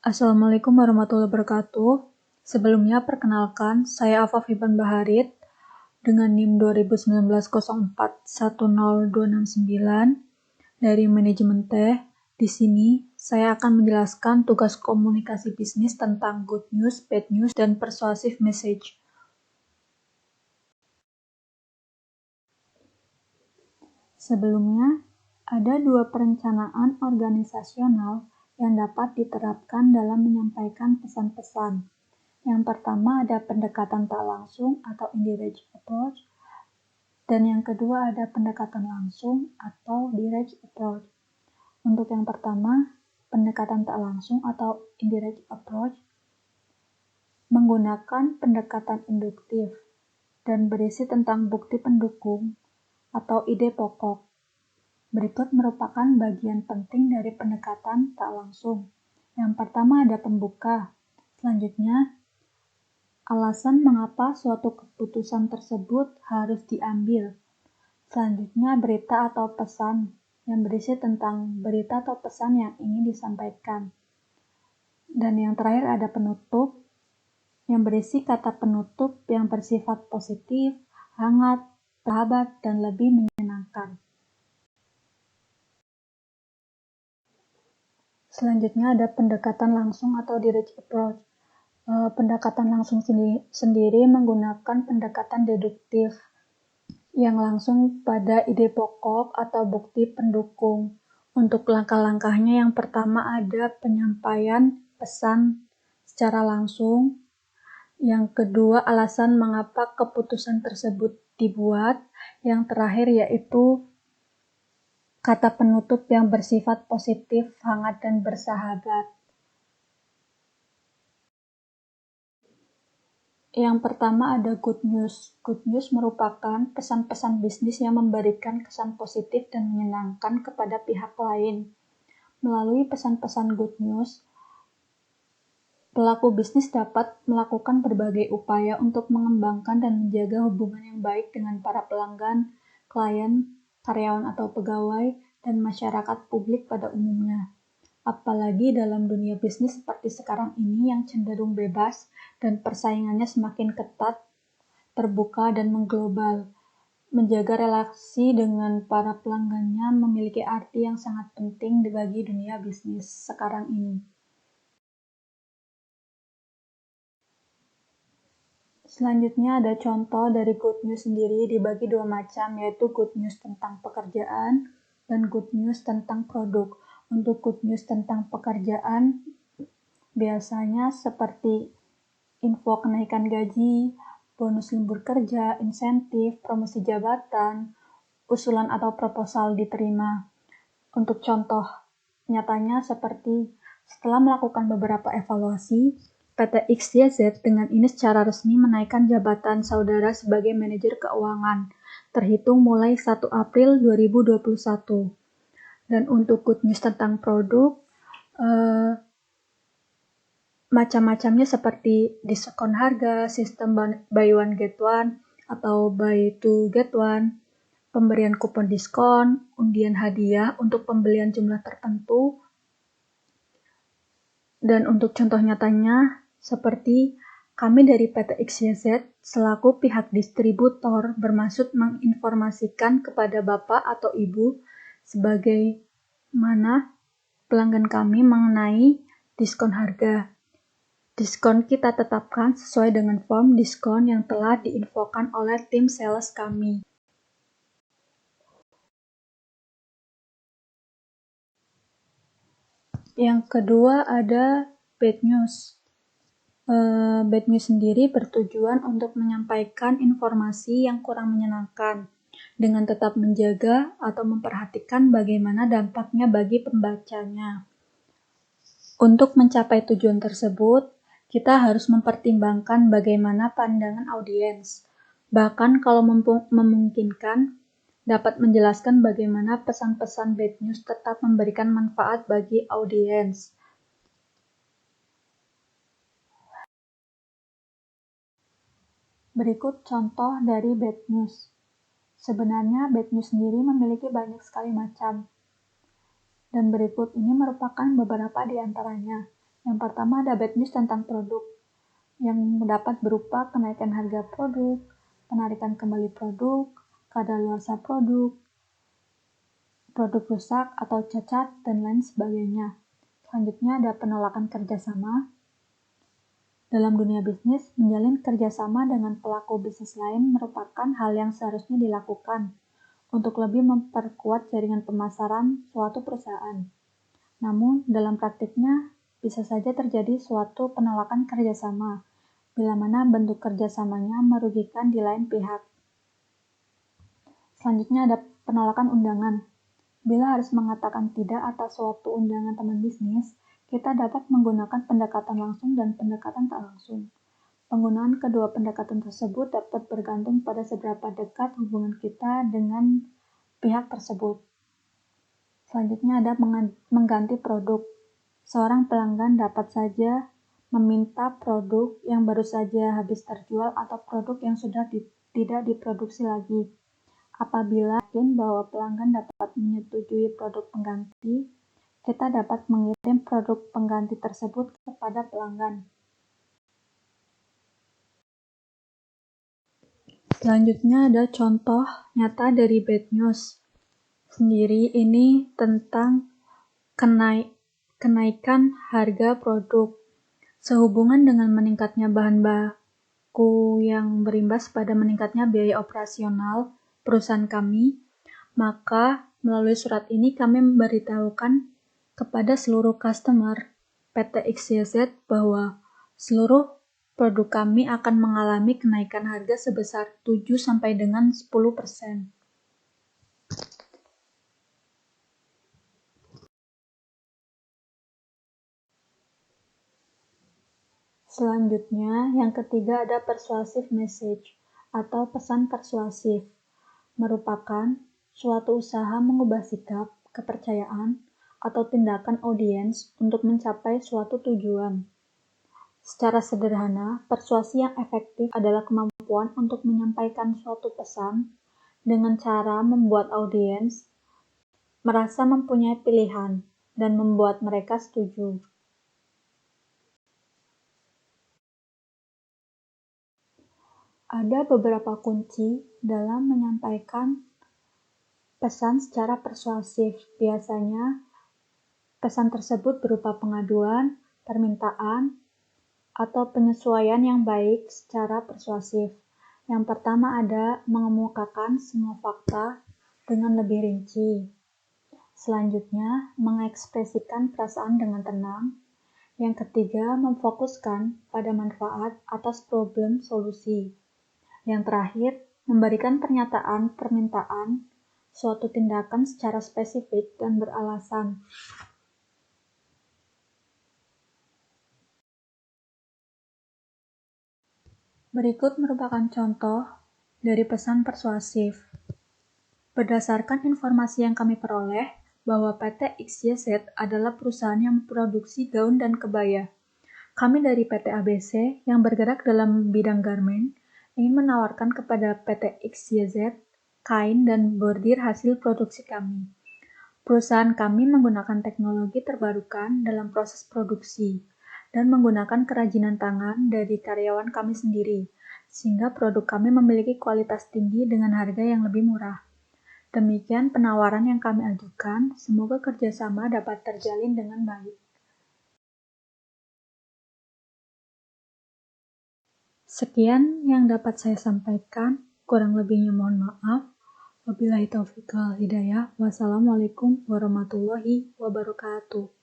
Assalamualaikum warahmatullahi wabarakatuh. Sebelumnya perkenalkan, saya Afaf Iban Baharit dengan NIM 2019 04100269 dari Manajemen Teh. Di sini saya akan menjelaskan tugas komunikasi bisnis tentang good news, bad news, dan persuasive message. Sebelumnya, ada dua perencanaan organisasional yang dapat diterapkan dalam menyampaikan pesan-pesan. Yang pertama ada pendekatan tak langsung atau indirect approach, dan yang kedua ada pendekatan langsung atau direct approach. Untuk yang pertama, pendekatan tak langsung atau indirect approach menggunakan pendekatan induktif dan berisi tentang bukti pendukung atau ide pokok. Berikut merupakan bagian penting dari pendekatan tak langsung. Yang pertama ada pembuka. Selanjutnya, alasan mengapa suatu keputusan tersebut harus diambil. Selanjutnya, berita atau pesan yang berisi tentang berita atau pesan yang ingin disampaikan. Dan yang terakhir ada penutup yang berisi kata penutup yang bersifat positif, hangat, sahabat, dan lebih menyenangkan. Selanjutnya ada pendekatan langsung atau direct approach. Pendekatan langsung sendiri menggunakan pendekatan deduktif yang langsung pada ide pokok atau bukti pendukung. Untuk langkah-langkahnya yang pertama ada penyampaian pesan secara langsung. Yang kedua alasan mengapa keputusan tersebut dibuat. Yang terakhir yaitu kata penutup yang bersifat positif, hangat, dan bersahabat. Yang pertama ada good news. Good news merupakan pesan-pesan bisnis yang memberikan kesan positif dan menyenangkan kepada pihak lain. Melalui pesan-pesan good news, pelaku bisnis dapat melakukan berbagai upaya untuk mengembangkan dan menjaga hubungan yang baik dengan para pelanggan, klien, karyawan atau pegawai, dan masyarakat publik pada umumnya. Apalagi dalam dunia bisnis seperti sekarang ini yang cenderung bebas dan persaingannya semakin ketat, terbuka, dan mengglobal. Menjaga relasi dengan para pelanggannya memiliki arti yang sangat penting bagi dunia bisnis sekarang ini. Selanjutnya ada contoh dari good news sendiri dibagi dua macam, yaitu good news tentang pekerjaan dan good news tentang produk. Untuk good news tentang pekerjaan biasanya seperti info kenaikan gaji, bonus libur kerja, insentif, promosi jabatan, usulan atau proposal diterima. Untuk contoh nyatanya seperti setelah melakukan beberapa evaluasi, PT XYZ dengan ini secara resmi menaikkan jabatan saudara sebagai manajer keuangan, terhitung mulai 1 April 2021. Dan untuk good news tentang produk, macam-macamnya seperti diskon harga, sistem buy one get one, atau buy two get one, pemberian kupon diskon, undian hadiah untuk pembelian jumlah tertentu. Dan untuk contoh nyatanya, seperti kami dari PT XYZ selaku pihak distributor bermaksud menginformasikan kepada Bapak atau Ibu sebagai mana pelanggan kami mengenai diskon harga. Diskon kita tetapkan sesuai dengan form diskon yang telah diinfokan oleh tim sales kami. Yang kedua ada bad news. Bad news sendiri bertujuan untuk menyampaikan informasi yang kurang menyenangkan dengan tetap menjaga atau memperhatikan bagaimana dampaknya bagi pembacanya. Untuk mencapai tujuan tersebut, kita harus mempertimbangkan bagaimana pandangan audiens. Bahkan kalau memungkinkan, dapat menjelaskan bagaimana pesan-pesan bad news tetap memberikan manfaat bagi audiens. Berikut contoh dari bad news. Sebenarnya bad news sendiri memiliki banyak sekali macam. Dan berikut ini merupakan beberapa di antaranya. Yang pertama ada bad news tentang produk, yang dapat berupa kenaikan harga produk, penarikan kembali produk, kadaluarsa produk, produk rusak atau cacat, dan lain sebagainya. Selanjutnya ada penolakan kerjasama. Dalam dunia bisnis, menjalin kerjasama dengan pelaku bisnis lain merupakan hal yang seharusnya dilakukan untuk lebih memperkuat jaringan pemasaran suatu perusahaan. Namun, dalam praktiknya, bisa saja terjadi suatu penolakan kerjasama, bila mana bentuk kerjasamanya merugikan di lain pihak. Selanjutnya ada penolakan undangan. Bila harus mengatakan tidak atas suatu undangan teman bisnis, kita dapat menggunakan pendekatan langsung dan pendekatan tak langsung. Penggunaan kedua pendekatan tersebut dapat bergantung pada seberapa dekat hubungan kita dengan pihak tersebut. Selanjutnya ada mengganti produk. Seorang pelanggan dapat saja meminta produk yang baru saja habis terjual atau produk yang sudah tidak diproduksi lagi. Apabila yakin bahwa pelanggan dapat menyetujui produk pengganti, kita dapat mengirim produk pengganti tersebut kepada pelanggan. Selanjutnya ada contoh nyata dari bad news sendiri, ini tentang kenaikan harga produk. Sehubungan dengan meningkatnya bahan baku yang berimbas pada meningkatnya biaya operasional perusahaan kami, maka melalui surat ini kami memberitahukan kepada seluruh customer PT XYZ bahwa seluruh produk kami akan mengalami kenaikan harga sebesar 7 sampai dengan 10%. Selanjutnya, yang ketiga ada persuasive message atau pesan persuasif. Merupakan suatu usaha mengubah sikap, kepercayaan, atau tindakan audiens untuk mencapai suatu tujuan. Secara sederhana, persuasi yang efektif adalah kemampuan untuk menyampaikan suatu pesan dengan cara membuat audiens merasa mempunyai pilihan dan membuat mereka setuju. Ada beberapa kunci dalam menyampaikan pesan secara persuasif. Biasanya, pesan tersebut berupa pengaduan, permintaan, atau penyesuaian yang baik secara persuasif. Yang pertama ada mengemukakan semua fakta dengan lebih rinci. Selanjutnya, mengekspresikan perasaan dengan tenang. Yang ketiga, memfokuskan pada manfaat atas problem solusi. Yang terakhir, memberikan pernyataan permintaan suatu tindakan secara spesifik dan beralasan. Berikut merupakan contoh dari pesan persuasif. Berdasarkan informasi yang kami peroleh, bahwa PT XYZ adalah perusahaan yang memproduksi gaun dan kebaya. Kami dari PT ABC yang bergerak dalam bidang garment ingin menawarkan kepada PT XYZ kain dan bordir hasil produksi kami. Perusahaan kami menggunakan teknologi terbarukan dalam proses produksi dan menggunakan kerajinan tangan dari karyawan kami sendiri, sehingga produk kami memiliki kualitas tinggi dengan harga yang lebih murah. Demikian penawaran yang kami ajukan, semoga kerjasama dapat terjalin dengan baik. Sekian yang dapat saya sampaikan, kurang lebihnya mohon maaf. Wabillahi taufiq wal hidayah. Wassalamualaikum warahmatullahi wabarakatuh.